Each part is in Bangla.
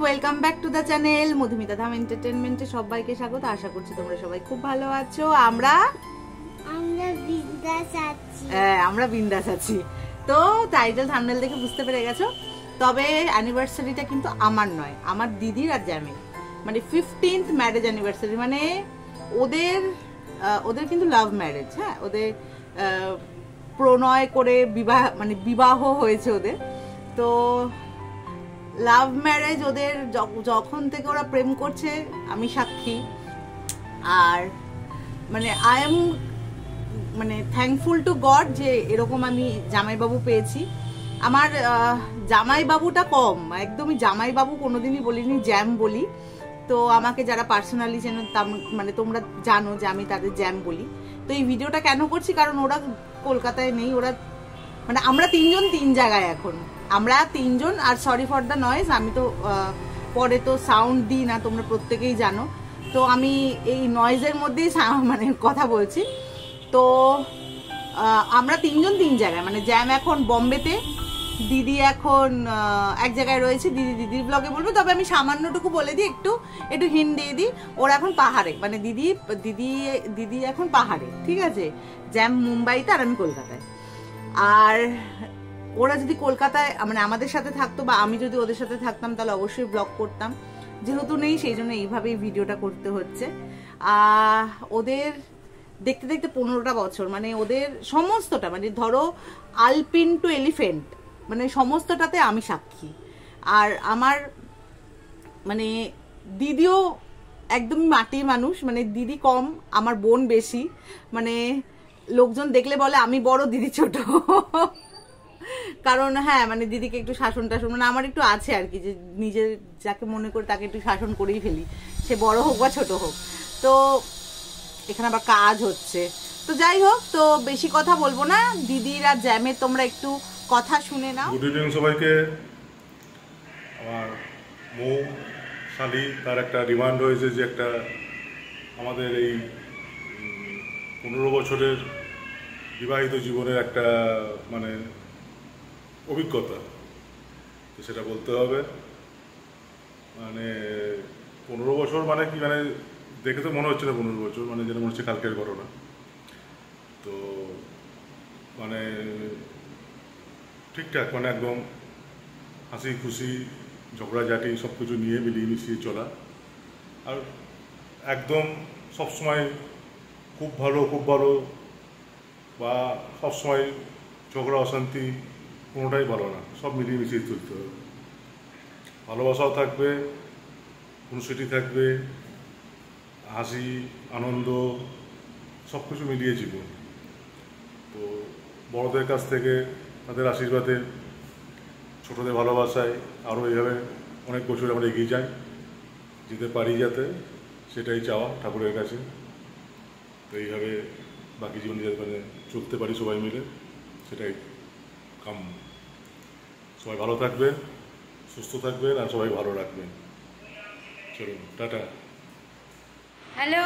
Welcome back to the channel Madhumita Dham এন্টারটেইনমেন্টে সবাইকে স্বাগত। আশা করছি তোমরা সবাই খুব ভালো আছো। আমরা বিন্দাস আছি। তো টাইটেল থাম্বনেল দেখে বুঝতে পেরে গেছো। তবে অ্যানিভার্সারিটা কিন্তু আমার নয়, আমার দিদির আর জ্যামের, মানে 15th ম্যারেজ অ্যানিভার্সারি। মানে ওদের কিন্তু লাভ ম্যারেজ। হ্যাঁ, ওদের প্রণয় করে বিবাহ হয়েছে ওদের। তো লাভ ম্যারেজ ওদের, যখন থেকে ওরা প্রেম করছে আমি সাক্ষী। আর মানে I am thankful to god যে এরকম আমি জামাইবাবু পেয়েছি। আমার জামাইবাবুটা কম, একদমই জামাইবাবু কোনোদিনই বলিনি, জ্যাম বলি। তো আমাকে যারা পার্সোনালি চেনো মানে তোমরা জানো যে আমি তাদের জ্যাম বলি। তো এই ভিডিওটা কেন করছি, কারণ ওরা কলকাতায় নেই। ওরা মানে আমরা তিনজন তিন জায়গায় এখন, আমরা তিনজন। আর সরি ফর দ্য নয়েজ, আমি তো পরে তো সাউন্ড দিই না, তোমরা প্রত্যেকেই জানো। তো আমি এই নয়েজের মধ্যেই মানে কথা বলছি। তো আমরা তিনজন তিন জায়গায়, মানে জ্যাম এখন বম্বেতে, দিদি এখন এক জায়গায় রয়েছে। দিদির ব্লগে বলবো, তবে আমি সামান্যটুকু বলে দিই, একটু হিন্ট দিয়ে দিই। ওরা এখন পাহাড়ে, মানে দিদি এখন পাহাড়ে, ঠিক আছে। জ্যাম মুম্বাইতে আর আমি কলকাতায়। আর ওরা যদি কলকাতায় মানে আমাদের সাথে থাকতো, বা আমি যদি ওদের সাথে থাকতাম, তাহলে অবশ্যই ব্লগ করতাম। যেহেতু নেই, সেই জন্য এইভাবেই ভিডিওটা করতে হচ্ছে। ওদের দেখতে দেখতে 15টা বছর, মানে ওদের সমস্তটা, মানে ধরো আলপিন টু এলিফেন্ট, মানে সমস্তটাতে আমি সাক্ষী। আর আমার মানে দিদিও একদমই মাটির মানুষ, মানে দিদি কম, আমার বোন বেশি। মানে লোকজন দেখলে বলে আমি বড়, দিদি ছোট। কারণ হ্যাঁ, মানে দিদিকে একটু শাসন টাসন মানে আমার একটু আছে আর কি, যে নিজের যাকে মনে করে তাকে একটু শাসন করেই ফেলি, সে বড় হোক বা ছোট হোক। তো এখানে আবার কাজ হচ্ছে। তো যাই হোক, তো বেশি কথা বলবো না, দিদিরা জ্যামে তোমরা একটু কথা শুনে নাও। গুড ইভিনিং সবাইকে। আমার মৌ শালি, তার একটা ডিমান্ড হয়েছে যে একটা আমাদের এই 15 বছরের বিবাহিত জীবনের একটা মানে অভিজ্ঞতা, তো সেটা বলতে হবে। মানে 15 বছর মানে কি, মানে দেখে তো মনে হচ্ছে না 15 বছর, মানে যেন মনে হচ্ছে কালকের ঘটনা। তো মানে ঠিকঠাক, মানে একদম হাসি খুশি, ঝগড়াঝাটি সব কিছু নিয়ে মিলিয়ে মিশিয়ে চলা। আর একদম সবসময় খুব ভালো বা সবসময় ঝগড়া অশান্তি কোনোটাই ভালো না, সব মিলিয়ে মিশিয়ে চলতে হবে। ভালোবাসাও থাকবে, খুনসুটি থাকবে, হাসি আনন্দ সব কিছু মিলিয়ে জীবন। তো বড়দের কাছ থেকে তাদের আশীর্বাদে, ছোটদের ভালোবাসায় আরও এইভাবে অনেক বছর আমরা এগিয়ে যেতে পারি, যাতে সেটাই চাওয়া ঠাকুরের কাছে। তো এইভাবে বাকি জীবন যাতে মানে চলতে পারি সবাই মিলে, সেটাই কাম্য। সবাই ভালো থাকবেন, সুস্থ থাকবেন, আর সবাই ভালো রাখবেন। চলুন, টাটা। হ্যালো,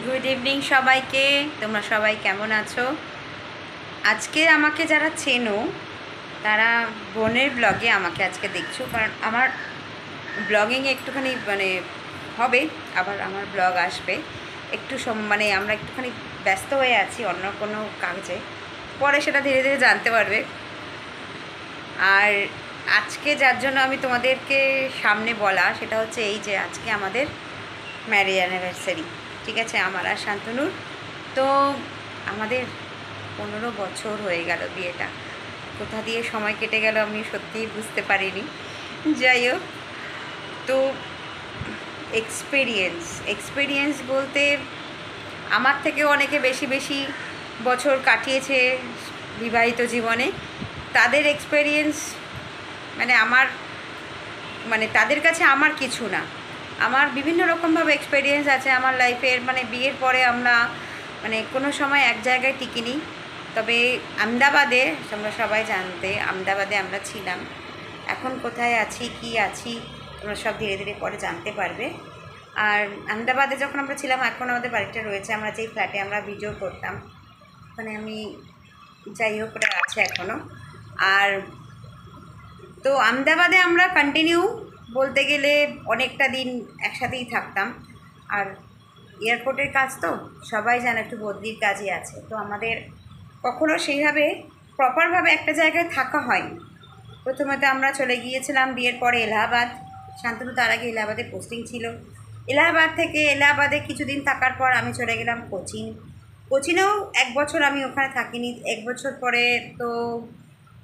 গুড ইভিনিং সবাইকে। তোমরা সবাই কেমন আছো? আজকে আমাকে যারা চেনো তারা বোনের ব্লগে আমাকে আজকে দেখছো, কারণ আমার ব্লগিংয়ে একটুখানি মানে হবে, আবার আমার ব্লগ আসবে একটু মানে আমরা একটুখানি ব্যস্ত হয়ে আছি অন্য কোনো কাজে, পরে সেটা ধীরে ধীরে জানতে পারবে। আর আজকে যার জন্য আমি তোমাদেরকে সামনে বলা, সেটা হচ্ছে এই যে আজকে আমাদের ম্যারেজ অ্যানিভার্সারি, ঠিক আছে, আমার আর শান্তনুর। তো আমাদের 15 বছর হয়ে গেল বিয়েটা। কোথা দিয়ে সময় কেটে গেল আমি সত্যিই বুঝতে পারিনি। যাই হোক, তো এক্সপিরিয়েন্স বলতে আমার থেকেও অনেকে বেশি বছর কাটিয়েছে বিবাহিত জীবনে। তাদের এক্সপিরিয়েন্স মানে তাদের কাছে আমার কিছু না। আমার বিভিন্ন রকমভাবে এক্সপিরিয়েন্স আছে আমার লাইফের। মানে বিয়ের পরে আমরা মানে কোনো সময় এক জায়গায় টিকিনি। তবে আহমেদাবাদে, তোমরা সবাই জানতে, আহমেদাবাদে আমরা ছিলাম। এখন কোথায় আছি, কি আছি, তোমরা সব ধীরে ধীরে পরে জানতে পারবে। আর আহমেদাবাদে যখন আমরা ছিলাম, এখন আমাদের বাড়িটা রয়েছে, আমরা যেই ফ্ল্যাটে আমরা ভিডিও করতাম ওখানে আমি, যাই হোক, ওটা আছে এখনও। আর তো আহমেদাবাদে আমরা কন্টিনিউ বলতে গেলে অনেকটা দিন একসাথেই থাকতাম। আর এয়ারপোর্টের কাজ তো সবাই জানে একটু বদলির কাজই আছে, তো আমাদের কখনো সেইভাবে প্রপারভাবে একটা জায়গায় থাকা হয়নি। প্রথমে তো আমরা চলে গিয়েছিলাম বিয়ের পরে এলাহাবাদ, শান্তনু তার আগে এলাহাবাদে পোস্টিং ছিল। এলাহাবাদ থেকে এলাহাবাদে কিছুদিন থাকার পর আমি চলে গেলাম কোচিন। কোচিনেও 1 বছর আমি ওখানে থাকিনি, 1 বছর পরে তো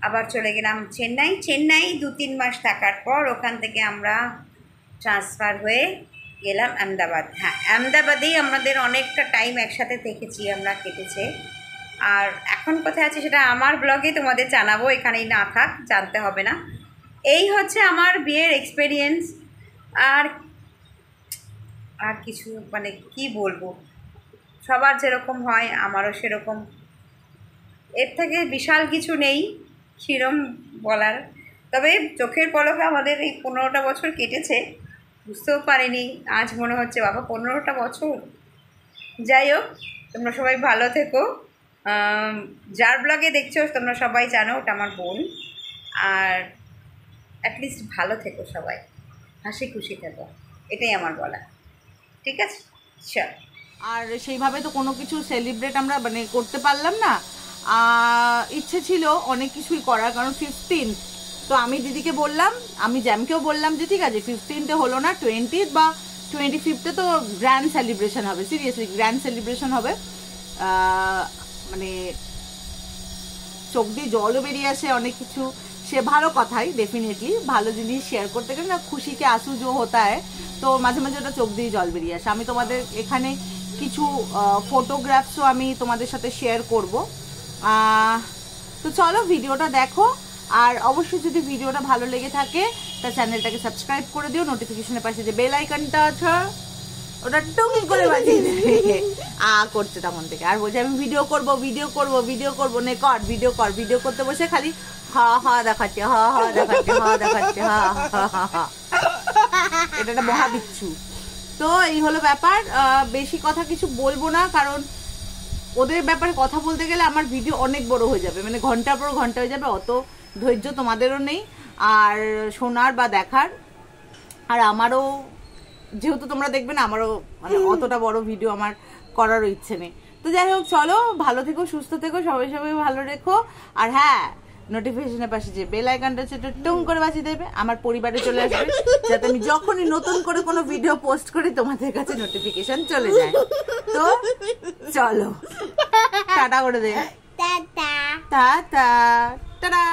আবার চলে গেলাম চেন্নাই 2-3 মাস থাকার পর ওখান থেকে আমরা ট্রান্সফার হয়ে গেলাম আহমেদাবাদ। হ্যাঁ, আহমেদাবাদেই আমাদের অনেকটা টাইম একসাথে থেকেছি, আমরা কেটেছে। আর এখন কোথায় আছি সেটা আমার ব্লগে তোমাদের জানাবো, এখানেই না থাক, জানতে হবে না। এই হচ্ছে আমার বিয়ের এক্সপেরিয়েন্স। আর কিছু মানে কি বলবো, সবার যেরকম হয় আমারও সেরকম, এর থেকে বিশাল কিছু নেই সেরম বলার। তবে চোখের পলকে আমাদের এই 15টা বছর কেটেছে, বুঝতেও পারিনি, আজ মনে হচ্ছে বাবা 15টা বছর। যাই হোক, তোমরা সবাই ভালো থেকো। যার ব্লগে দেখছো তোমরা সবাই জানো ওটা আমার বোন। আর অ্যাটলিস্ট ভালো থেকো সবাই, হাসি খুশি থেকো, এটাই আমার বলা। ঠিক আছে, চল। আর সেইভাবে তো কোনো কিছু সেলিব্রেট আমরা মানে করতে পারলাম না। ইচ্ছে ছিল অনেক কিছুই করার, কারণ 15 তো আমি দিদিকে বললাম, আমি জ্যামকেও বললাম যে ঠিক আছে 15তে হলো না, 20th বা 25th তো গ্র্যান্ড সেলিব্রেশন হবে, সিরিয়াসলি গ্র্যান্ড সেলিব্রেশন হবে। মানে চোখ দিয়ে জলও বেরিয়ে আসে অনেক কিছু, সে ভালো কথাই, ডেফিনেটলি ভালো জিনিস শেয়ার করতে গেলে না খুশিকে আসু যে হতা হয়, তো মাঝে মাঝে ওটা চোখ দিয়ে জল বেরিয়ে আসে। আমি তোমাদের এখানে কিছু ফটোগ্রাফসও আমি তোমাদের সাথে শেয়ার করব। তো চলো ভিডিওটা দেখো, আর অবশ্যই যদি ভিডিওটা ভালো লেগে থাকে তা চ্যানেলটাকে সাবস্ক্রাইব করে দিও, নোটিফিকেশনের পাশে যে বেল আইকনটা আছে ওটা টুং করে বাজিয়ে দেবে। করছে তখন থেকে, আর বলছে আমি ভিডিও করব নে কর, ভিডিও করতে বসে খালি দেখাচ্ছে, দেখাচ্ছে, এটা একটা মহাবিচ্ছু। তো এই হলো ব্যাপার, বেশি কথা কিছু বলবো না, কারণ ওদের ব্যাপারে কথা বলতে গেলে আমার ভিডিও অনেক বড় হয়ে যাবে, মানে ঘন্টার পর ঘন্টা হয়ে যাবে, অত ধৈর্য তোমাদেরও নেই আর শোনার বা দেখার। আর আমারও যেহেতু তোমরা দেখবে না, আমারও মানে অতটা বড় ভিডিও আমার করারও ইচ্ছে নেই। তো যাই হোক, চলো ভালো থেকো, সুস্থ থেকো, সবাই ভালো রেখো। আর হ্যাঁ, নোটিফিকেশনের পাশে যে বেল আইকনটা সেটা টুং করে বাজিয়ে দেবে, আমার পরিবারে চলে আসবে, যাতে আমি যখনই নতুন করে কোনো ভিডিও পোস্ট করি তোমাদের কাছে নোটিফিকেশন চলে যায়। তো চলো টাটা করে দে, টাটা টাটা।